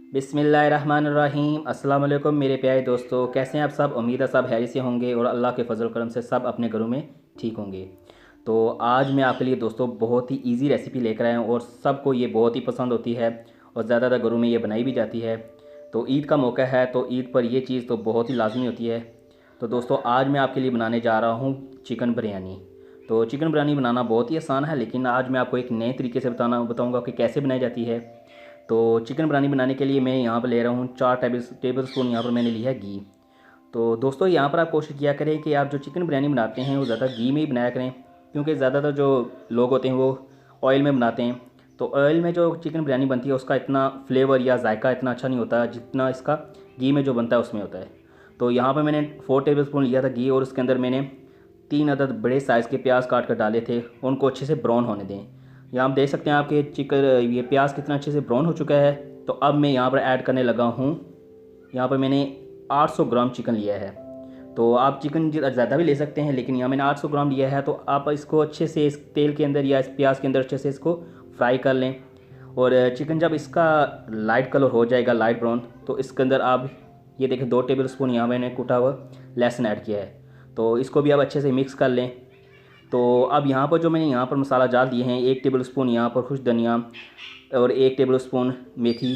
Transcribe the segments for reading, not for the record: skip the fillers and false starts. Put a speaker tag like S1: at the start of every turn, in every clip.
S1: बिस्मिल्लाहिर्रहमानिर्रहीम। अस्सलाम वालेकुम मेरे प्यारे दोस्तों, कैसे हैं आप सब। उम्मीद है सब हैरी से होंगे और अल्लाह के फजल करम से सब अपने घरों में ठीक होंगे। तो आज मैं आपके लिए दोस्तों बहुत ही इजी रेसिपी लेकर आया हूँ और सबको ये बहुत ही पसंद होती है और ज़्यादातर घरों में ये बनाई भी जाती है। तो ईद का मौका है तो ईद पर ये चीज़ तो बहुत ही लाजमी होती है। तो दोस्तों आज मैं आपके लिए बनाने जा रहा हूँ चिकन बिरयानी। तो चिकन बिरयानी बनाना बहुत ही आसान है, लेकिन आज मैं आपको एक नए तरीके से बताऊँगा कि कैसे बनाई जाती है। तो चिकन बिरयानी बनाने के लिए मैं यहाँ पर ले रहा हूँ 4 टेबल स्पून यहाँ पर मैंने लिया है घी। तो दोस्तों यहाँ पर आप कोशिश किया करें कि आप जो चिकन बिरयानी बनाते हैं वो ज़्यादा घी में ही बनाया करें, क्योंकि ज़्यादातर जो लोग होते हैं वो ऑयल में बनाते हैं। तो ऑयल में जो चिकन बिरयानी बनती है उसका इतना फ्लेवर या जायका इतना अच्छा नहीं होता जितना इसका घी में जो बनता है उसमें होता है। तो यहाँ पर मैंने 4 टेबल स्पून लिया था घी और उसके अंदर मैंने 3 अदद बड़े साइज़ के प्याज काट कर डाले थे। उनको अच्छे से ब्राउन होने दें। यहाँ आप देख सकते हैं आपके चिकन ये प्याज कितना अच्छे से ब्राउन हो चुका है। तो अब मैं यहाँ पर ऐड करने लगा हूँ, यहाँ पर मैंने 800 ग्राम चिकन लिया है। तो आप चिकन ज़्यादा भी ले सकते हैं, लेकिन यहाँ मैंने 800 ग्राम लिया है। तो आप इसको अच्छे से इस तेल के अंदर या इस प्याज के अंदर अच्छे से इसको फ्राई कर लें। और चिकन जब इसका लाइट कलर हो जाएगा, लाइट ब्राउन, तो इसके अंदर आप ये देखें 2 टेबल स्पून यहाँ मैंने कूटा हुआ लहसुन ऐड किया है। तो इसको भी आप अच्छे से मिक्स कर लें। तो अब यहाँ पर जो मैंने यहाँ पर मसाला डाल दिए हैं, 1 टेबल स्पून यहाँ पर खुश धनिया और 1 टेबल स्पून मेथी,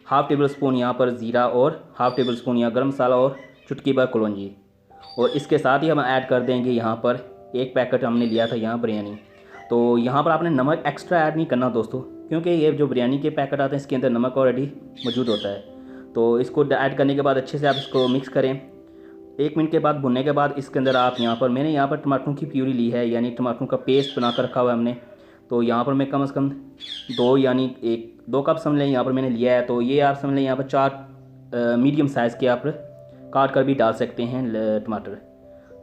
S1: हाफ़ टेबल स्पून यहाँ पर ज़ीरा और हाफ़ टेबल स्पून यहाँ गर्म मसाला और चुटकी भर कलौंजी। और इसके साथ ही हम ऐड कर देंगे यहाँ पर 1 पैकेट हमने लिया था यहाँ बिरयानी। तो यहाँ पर आपने नमक एक्स्ट्रा ऐड नहीं करना दोस्तों, क्योंकि ये जो बिरयानी के पैकेट आते हैं इसके अंदर नमक ऑलरेडी मौजूद होता है। तो इसको ऐड करने के बाद अच्छे से आप इसको मिक्स करें। 1 मिनट के बाद भुनने के बाद इसके अंदर आप मैंने यहाँ पर टमाटरों की प्यूरी ली है, यानी टमाटरों का पेस्ट बना कर रखा हुआ है हमने। तो यहाँ पर मैं कम से कम 2 कप समझ लें यहाँ पर मैंने लिया है। तो ये आप समझ लें यहाँ पर 4 मीडियम साइज़ के आप काट कर भी डाल सकते हैं टमाटर।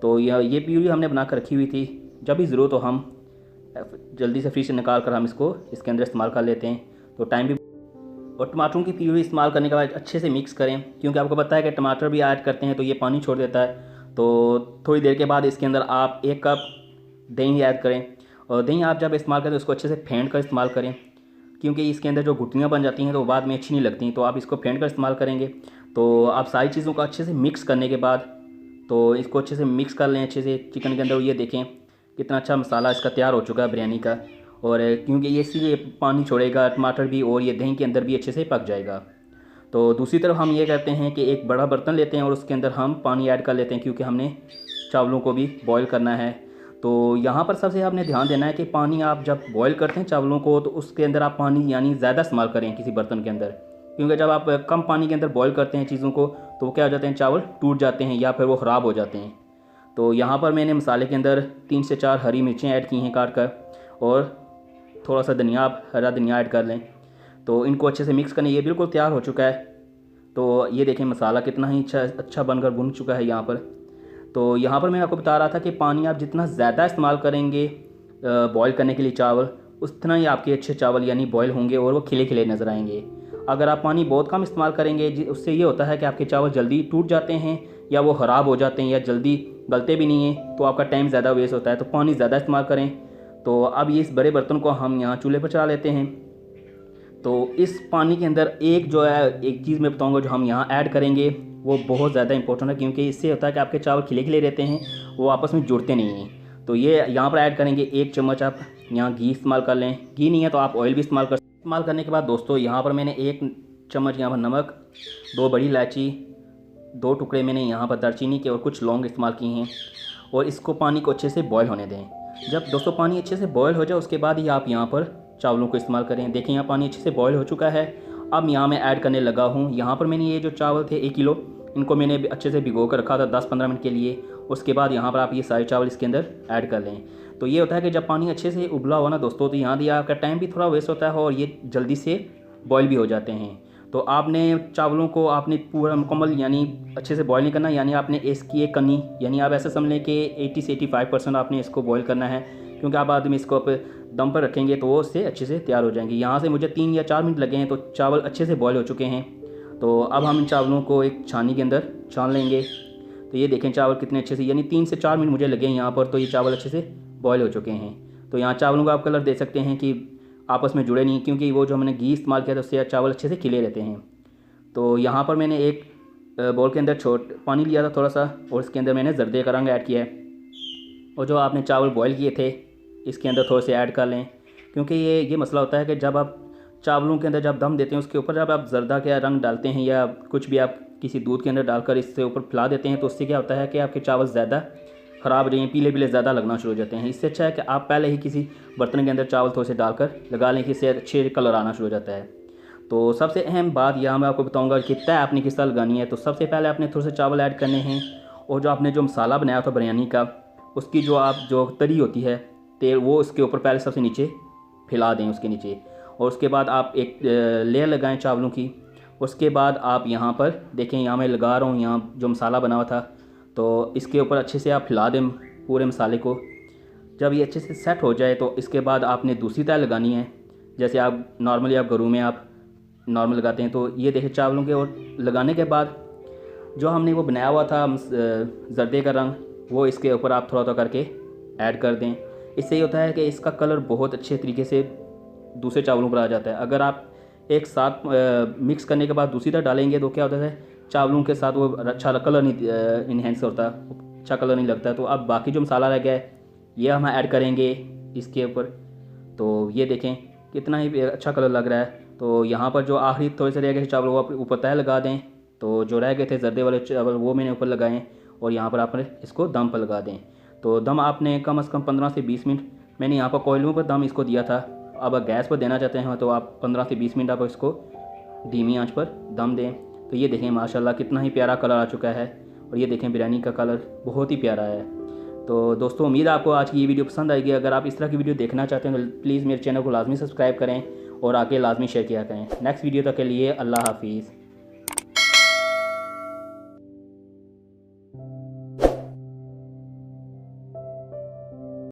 S1: तो ये प्यूरी हमने बना कर रखी हुई थी, जब भी ज़रूरत हो हम जल्दी से फ्रिज से निकाल कर हम इसको इसके अंदर इस्तेमाल कर लेते हैं। तो टाइम भी और टमाटरों की प्यूरी इस्तेमाल करने के बाद अच्छे से मिक्स करें, क्योंकि आपको पता है कि टमाटर भी ऐड करते हैं तो ये पानी छोड़ देता है। तो थोड़ी देर के बाद इसके अंदर आप 1 कप दही ऐड करें। और दही आप जब इस्तेमाल करें तो उसको अच्छे से फेंट कर इस्तेमाल करें, क्योंकि इसके अंदर जो गुठलियाँ बन जाती हैं तो बाद में अच्छी नहीं लगती। तो आप इसको फेंट कर इस्तेमाल करेंगे। तो आप सारी चीज़ों को अच्छे से मिक्स करने के बाद तो इसको अच्छे से मिक्स कर लें अच्छे से चिकन के अंदर। ये देखें कितना अच्छा मसाला इसका तैयार हो चुका है बिरयानी का। और क्योंकि ये इसीलिए पानी छोड़ेगा टमाटर भी और ये दही के अंदर भी अच्छे से पक जाएगा। तो दूसरी तरफ हम ये करते हैं कि एक बड़ा बर्तन लेते हैं और उसके अंदर हम पानी ऐड कर लेते हैं, क्योंकि हमने चावलों को भी बॉईल करना है। तो यहाँ पर सबसे आपने ध्यान देना है कि पानी आप जब बॉईल करते हैं चावलों को तो उसके अंदर आप पानी यानी ज़्यादा इस्तेमाल करें किसी बर्तन के अंदर, क्योंकि जब आप कम पानी के अंदर बॉईल करते हैं चीज़ों को तो वो क्या हो जाते हैं, चावल टूट जाते हैं या फिर वो ख़राब हो जाते हैं। तो यहाँ पर मैंने मसाले के अंदर 3 से 4 हरी मिर्चें ऐड की हैं काट कर, और थोड़ा सा धनिया, आप हरा धनिया ऐड कर लें। तो इनको अच्छे से मिक्स करने, ये बिल्कुल तैयार हो चुका है। तो ये देखें मसाला कितना ही अच्छा बनकर भुन चुका है यहाँ पर। तो यहाँ पर मैं आपको बता रहा था कि पानी आप जितना ज़्यादा इस्तेमाल करेंगे बॉईल करने के लिए चावल, उतना ही आपके अच्छे चावल यानी बॉईल होंगे और वो खिले खिले नज़र आएंगे। अगर आप पानी बहुत कम इस्तेमाल करेंगे उससे ये होता है कि आपके चावल जल्दी टूट जाते हैं या वो ख़राब हो जाते हैं या जल्दी गलते भी नहीं हैं, तो आपका टाइम ज़्यादा वेस्ट होता है। तो पानी ज़्यादा इस्तेमाल करें। तो अब ये इस बड़े बर्तन को हम यहाँ चूल्हे पर चढ़ा लेते हैं। तो इस पानी के अंदर एक चीज़ मैं बताऊँगा जो हम यहाँ ऐड करेंगे वो बहुत ज़्यादा इंपॉर्टेंट है, क्योंकि इससे होता है कि आपके चावल खिले खिले रहते हैं, वो आपस में जुड़ते नहीं हैं। तो ये यहाँ पर ऐड करेंगे 1 चम्मच आप यहाँ घी इस्तेमाल कर लें। घी नहीं है तो आप ऑयल भी इस्तेमाल करने के बाद दोस्तों यहाँ पर मैंने 1 चम्मच यहाँ पर नमक, 2 बड़ी इलायची, 2 टुकड़े मैंने यहाँ पर दालचीनी के और कुछ लौंग इस्तेमाल किए हैं। और इसको पानी को अच्छे से बॉयल होने दें। जब दोस्तों पानी अच्छे से बॉयल हो जाए उसके बाद ही आप यहाँ पर चावलों को इस्तेमाल करें। देखें यहाँ पानी अच्छे से बॉयल हो चुका है। अब यहाँ मैं ऐड करने लगा हूँ, यहाँ पर मैंने ये जो चावल थे 1 किलो, इनको मैंने अच्छे से भिगो कर रखा था 10-15 मिनट के लिए। उसके बाद यहाँ पर आप ये सारे चावल इसके अंदर ऐड कर लें। तो ये होता है कि जब पानी अच्छे से उबला हुआ ना दोस्तों, तो यहाँ दिया आपका टाइम भी थोड़ा वेस्ट होता है और ये जल्दी से बॉयल भी हो जाते हैं। तो आपने चावलों को आपने पूरा मुकम्मल यानी अच्छे से बॉईल नहीं करना, यानी आपने इसकी एक कनी यानी आप ऐसे समझ लें कि 80 से 85% आपने इसको बॉईल करना है, क्योंकि आप बाद में इसको आप दम पर रखेंगे तो वो उससे अच्छे से तैयार हो जाएंगे। यहाँ से मुझे 3 या 4 मिनट लगे हैं, तो चावल अच्छे से बॉईल हो चुके हैं। तो अब हम इन चावलों को एक छानी के अंदर छान लेंगे। तो ये देखें चावल कितने अच्छे से, यानी 3 से 4 मिनट मुझे लगे हैं यहाँ पर। तो ये चावल अच्छे से बॉयल हो चुके हैं। तो यहाँ चावलों का आप कलर देख सकते हैं कि आपस में जुड़े नहीं, क्योंकि वो जो हमने घी इस्तेमाल किया था उससे चावल अच्छे से खिले रहते हैं। तो यहाँ पर मैंने एक बोल के अंदर पानी लिया था थोड़ा सा, और इसके अंदर मैंने जर्दे का रंग ऐड किया है। और जो आपने चावल बॉईल किए थे इसके अंदर थोड़े से ऐड कर लें, क्योंकि ये मसला होता है कि जब आप चावलों के अंदर जब दम देते हैं उसके ऊपर जब आप जर्दा का रंग डालते हैं या कुछ भी आप किसी दूध के अंदर डालकर इससे ऊपर फैला देते हैं, तो उससे क्या होता है कि आपके चावल ज़्यादा ख़राब हो जाएंगे, पीले पीले ज़्यादा लगना शुरू हो जाते हैं। इससे अच्छा है कि आप पहले ही किसी बर्तन के अंदर चावल थोड़े से डालकर लगा लें कि इससे अच्छे कलर आना शुरू हो जाता है। तो सबसे अहम बात यहाँ मैं आपको बताऊँगा कि तय आपने किस तरह लगानी है। तो सबसे पहले आपने थोड़े से चावल ऐड करने हैं, और जो आपने जो मसाला बनाया था बिरयानी का, उसकी जो तरी होती है तेल, वो उसके ऊपर पहले सबसे नीचे फैला दें उसके नीचे, और उसके बाद आप एक लेयर लगाएं चावलों की। उसके बाद आप यहाँ पर देखें, यहाँ मैं लगा रहा हूँ, यहाँ जो मसाला बना हुआ था, तो इसके ऊपर अच्छे से आप फैला दें पूरे मसाले को। जब ये अच्छे से सेट हो जाए तो इसके बाद आपने दूसरी तय लगानी है, जैसे आप नॉर्मली आप घरों में आप नॉर्मल लगाते हैं। तो ये देखें चावलों के, और लगाने के बाद जो हमने वो बनाया हुआ था जर्दे का रंग, वो इसके ऊपर आप थोड़ा थोड़ा करके ऐड कर दें। इससे ये होता है कि इसका कलर बहुत अच्छे तरीके से दूसरे चावलों पर आ जाता है। अगर आप एक साथ मिक्स करने के बाद दूसरी तरह डालेंगे तो क्या होता है, चावलों के साथ वो अच्छा कलर नहीं इन्हेंस होता, अच्छा कलर नहीं लगता। तो अब बाकी जो मसाला रह गया है ये हम ऐड करेंगे इसके ऊपर। तो ये देखें कितना ही अच्छा कलर लग रहा है। तो यहाँ पर जो आखिरी थोड़े से रह गए चावल वो ऊपर तय लगा दें। तो जो रह गए थे जर्दे वाले चावल वो मैंने ऊपर लगाएं, और यहाँ पर आपने इसको दम पर लगा दें। तो दम आपने कम से कम 15 से 20 मिनट, मैंने यहाँ पर कोयलों पर दम इसको दिया था। अब गैस पर देना चाहते हैं तो आप 15 से 20 मिनट आप इसको धीमी आंच पर दम दें। तो ये देखें माशाल्लाह कितना ही प्यारा कलर आ चुका है, और ये देखें बिरयानी का कलर बहुत ही प्यारा है। तो दोस्तों उम्मीद है आपको आज की ये वीडियो पसंद आएगी। अगर आप इस तरह की वीडियो देखना चाहते हैं तो प्लीज़ मेरे चैनल को लाजमी सब्सक्राइब करें और आगे लाजमी शेयर किया करें। नेक्स्ट वीडियो तक के लिए अल्लाह हाफिज़।